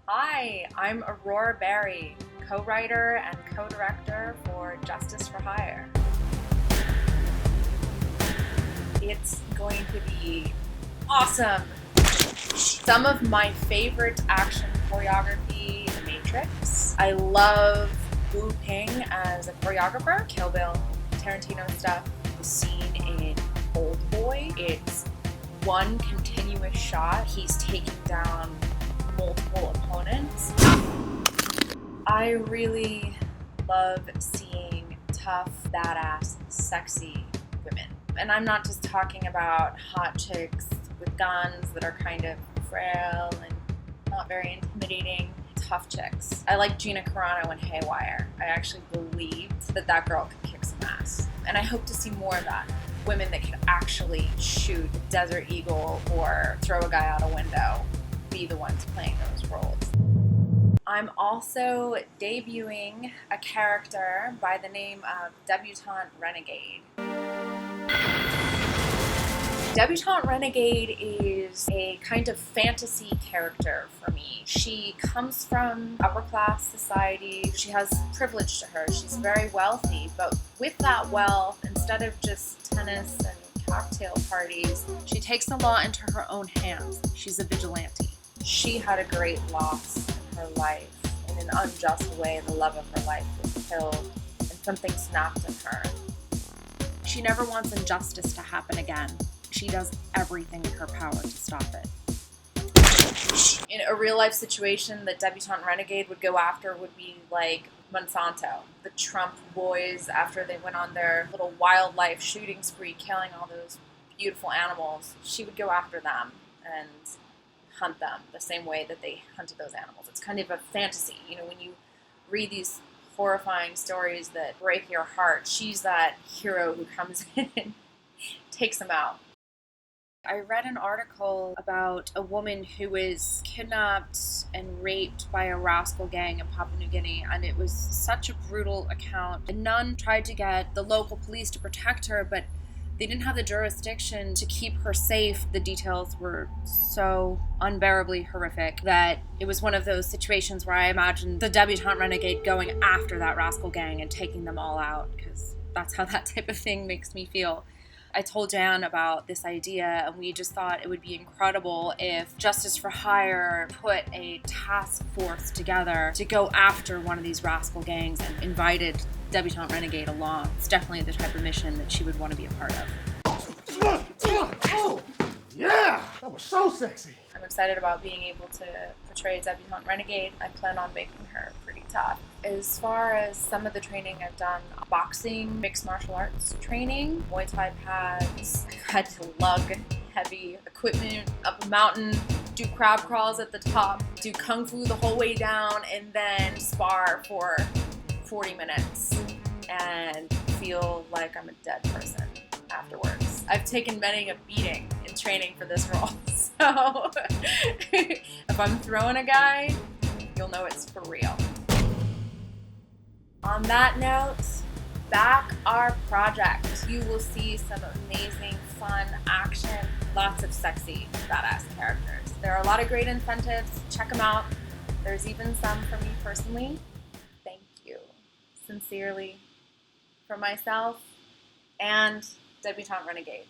Hi, I'm Aurore Barry, co-writer and co-director for Justice for Hire. It's going to be awesome. Some of my favorite action choreography, The Matrix. I love Wu Ping as a choreographer. Kill Bill, Tarantino stuff. The scene in Old Boy, it's one continuous shot. He's taking down multiple opponents. I really love seeing tough, badass, sexy women. And I'm not just talking about hot chicks with guns that are kind of frail and not very intimidating. Tough chicks. I like Gina Carano in Haywire. I actually believed that girl could kick some ass. And I hope to see more of that. Women that can actually shoot a Desert Eagle or throw a guy out a window, be the ones playing those roles. I'm also debuting a character by the name of Debutante Renegade. Debutante Renegade is a kind of fantasy character for me. She comes from upper class society. She has privilege to her. She's very wealthy, but with that wealth, instead of just tennis and cocktail parties, she takes the law into her own hands. She's a vigilante. She had a great loss in her life. In an unjust way, the love of her life was killed, and something snapped in her. She never wants injustice to happen again. She does everything in her power to stop it. In a real-life situation that Debutante Renegade would go after would be like Monsanto, the Trump boys, after they went on their little wildlife shooting spree, killing all those beautiful animals. She would go after them and hunt them the same way that they hunted those animals. It's kind of a fantasy. You know, when you read these horrifying stories that break your heart, she's that hero who comes in and takes them out. I read an article about a woman who was kidnapped and raped by a rascal gang in Papua New Guinea, and it was such a brutal account. And none tried to get the local police to protect her, but they didn't have the jurisdiction to keep her safe. The details were so unbearably horrific that it was one of those situations where I imagined the Debutante Renegade going after that rascal gang and taking them all out, because that's how that type of thing makes me feel. I told Jan about this idea, and we just thought it would be incredible if Justice for Hire put a task force together to go after one of these rascal gangs and invited Debutante Renegade along. It's definitely the type of mission that she would want to be a part of. Oh, yeah, that was so sexy. I'm excited about being able to portray Debutante Renegade. I plan on making her pretty tough. As far as some of the training I've done, boxing, mixed martial arts training, Muay Thai pads, I had to lug heavy equipment up a mountain, do crab crawls at the top, do kung fu the whole way down, and then spar for 40 minutes and feel like I'm a dead person afterwards. I've taken many a beating in training for this role, so if I'm throwing a guy, you'll know it's for real. On that note, back our project. You will see some amazing, fun action, lots of sexy, badass characters. There are a lot of great incentives. Check them out. There's even some for me personally. Thank you. Sincerely, for myself and Debutante Renegade.